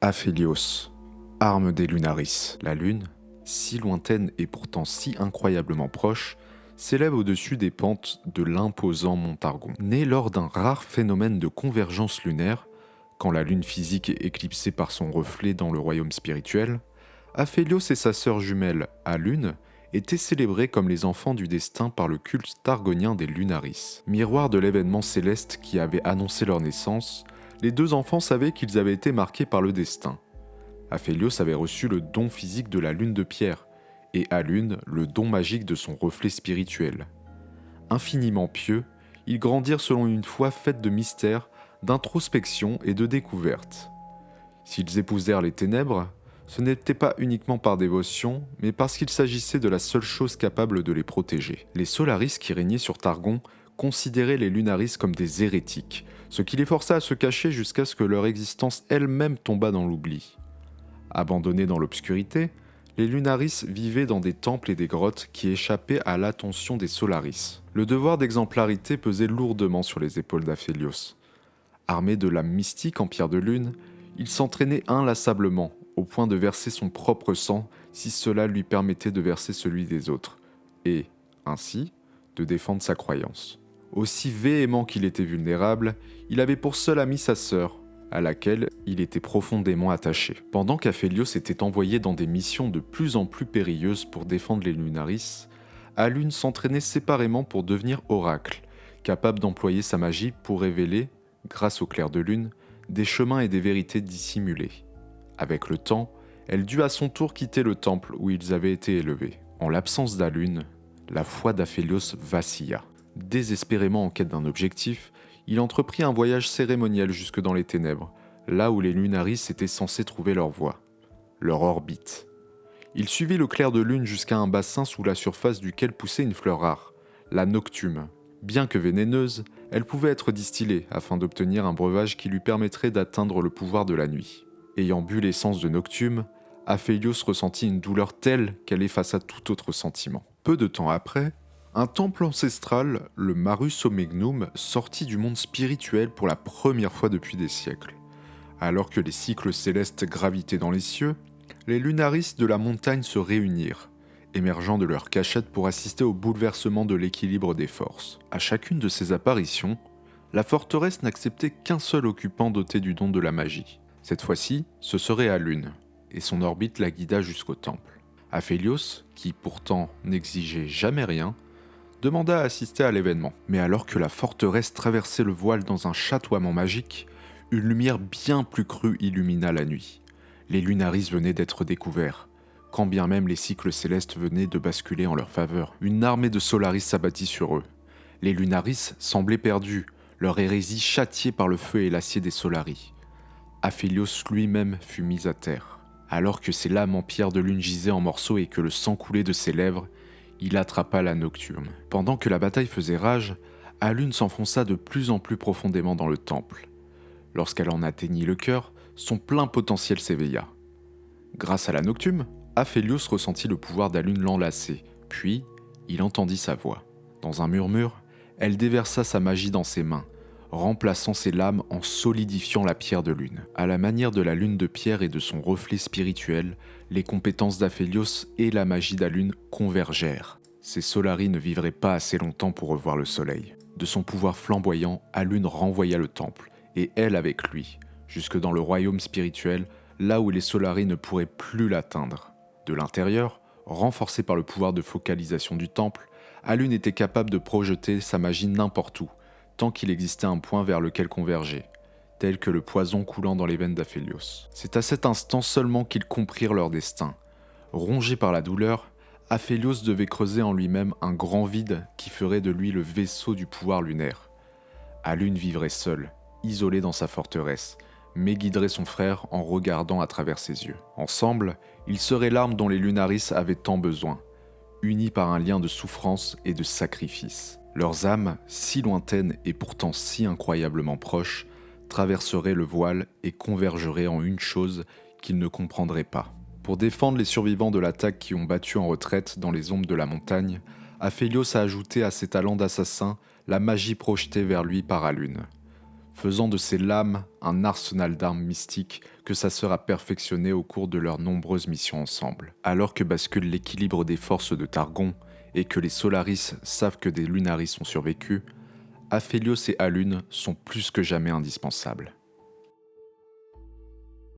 Aphélios, arme des Lunaris. La lune, si lointaine et pourtant si incroyablement proche, s'élève au-dessus des pentes de l'imposant mont Targon. Né lors d'un rare phénomène de convergence lunaire, quand la lune physique est éclipsée par son reflet dans le royaume spirituel, Aphélios et sa sœur jumelle, Alune, étaient célébrés comme les enfants du destin par le culte targonien des Lunaris. Miroir de l'événement céleste qui avait annoncé leur naissance, les deux enfants savaient qu'ils avaient été marqués par le destin. Aphélios avait reçu le don physique de la lune de pierre, et Alune le don magique de son reflet spirituel. Infiniment pieux, ils grandirent selon une foi faite de mystère, d'introspection et de découverte. S'ils épousèrent les ténèbres, ce n'était pas uniquement par dévotion, mais parce qu'il s'agissait de la seule chose capable de les protéger. Les Solaris qui régnaient sur Targon considéraient les Lunaris comme des hérétiques, ce qui les força à se cacher jusqu'à ce que leur existence elle-même tombât dans l'oubli. Abandonnés dans l'obscurité, les Lunaris vivaient dans des temples et des grottes qui échappaient à l'attention des Solaris. Le devoir d'exemplarité pesait lourdement sur les épaules d'Aphélios. Armé de lames mystiques en pierre de lune, il s'entraînait inlassablement, au point de verser son propre sang si cela lui permettait de verser celui des autres, et, ainsi, de défendre sa croyance. Aussi véhément qu'il était vulnérable, il avait pour seul ami sa sœur, à laquelle il était profondément attaché. Pendant qu'Aphélios était envoyé dans des missions de plus en plus périlleuses pour défendre les Lunaris, Alune s'entraînait séparément pour devenir oracle, capable d'employer sa magie pour révéler, grâce au clair de lune, des chemins et des vérités dissimulées. Avec le temps, elle dut à son tour quitter le temple où ils avaient été élevés. En l'absence d'Alune, la foi d'Aphélios vacilla. Désespérément en quête d'un objectif, il entreprit un voyage cérémoniel jusque dans les ténèbres, là où les Lunaris étaient censés trouver leur voie, leur orbite. Il suivit le clair de lune jusqu'à un bassin sous la surface duquel poussait une fleur rare, la noctume. Bien que vénéneuse, elle pouvait être distillée afin d'obtenir un breuvage qui lui permettrait d'atteindre le pouvoir de la nuit. Ayant bu l'essence de noctume, Aphélios ressentit une douleur telle qu'elle effaça tout autre sentiment. Peu de temps après, un temple ancestral, le Marus Omegnum, sortit du monde spirituel pour la première fois depuis des siècles. Alors que les cycles célestes gravitaient dans les cieux, les Lunaris de la montagne se réunirent, émergeant de leur cachette pour assister au bouleversement de l'équilibre des forces. À chacune de ces apparitions, la forteresse n'acceptait qu'un seul occupant doté du don de la magie. Cette fois-ci, ce serait Alune, et son orbite la guida jusqu'au temple. Aphélios, qui pourtant n'exigeait jamais rien, demanda à assister à l'événement. Mais alors que la forteresse traversait le voile dans un chatoiement magique, une lumière bien plus crue illumina la nuit. Les Lunaris venaient d'être découverts, quand bien même les cycles célestes venaient de basculer en leur faveur. Une armée de Solaris s'abattit sur eux. Les Lunaris semblaient perdus, leur hérésie châtiée par le feu et l'acier des Solaris. Aphélios lui-même fut mis à terre. Alors que ses lames en pierre de lune gisaient en morceaux et que le sang coulait de ses lèvres, il attrapa la nocturne. Pendant que la bataille faisait rage, Alune s'enfonça de plus en plus profondément dans le temple. Lorsqu'elle en atteignit le cœur, son plein potentiel s'éveilla. Grâce à la noctume, Aphélios ressentit le pouvoir d'Alune l'enlacer, puis il entendit sa voix. Dans un murmure, elle déversa sa magie dans ses mains, remplaçant ses lames en solidifiant la pierre de lune. À la manière de la lune de pierre et de son reflet spirituel, les compétences d'Aphélios et la magie d'Alune convergèrent. Ces Solaris ne vivraient pas assez longtemps pour revoir le soleil. De son pouvoir flamboyant, Alune renvoya le temple, et elle avec lui, jusque dans le royaume spirituel, là où les Solaris ne pourraient plus l'atteindre. De l'intérieur, renforcée par le pouvoir de focalisation du temple, Alune était capable de projeter sa magie n'importe où, tant qu'il existait un point vers lequel converger, tel que le poison coulant dans les veines d'Aphélios. C'est à cet instant seulement qu'ils comprirent leur destin. Rongé par la douleur, Aphélios devait creuser en lui-même un grand vide qui ferait de lui le vaisseau du pouvoir lunaire. Alune vivrait seule, isolée dans sa forteresse, mais guiderait son frère en regardant à travers ses yeux. Ensemble, ils seraient l'arme dont les Lunaris avaient tant besoin, unis par un lien de souffrance et de sacrifice. Leurs âmes, si lointaines et pourtant si incroyablement proches, traverseraient le voile et convergeraient en une chose qu'ils ne comprendraient pas. Pour défendre les survivants de l'attaque qui ont battu en retraite dans les ombres de la montagne, Aphélios a ajouté à ses talents d'assassin la magie projetée vers lui par Alune. faisant de ses lames un arsenal d'armes mystiques que sa sœur a perfectionné au cours de leurs nombreuses missions ensemble. Alors que bascule l'équilibre des forces de Targon et que les Solaris savent que des Lunaris ont survécu, Aphelios et Alune sont plus que jamais indispensables.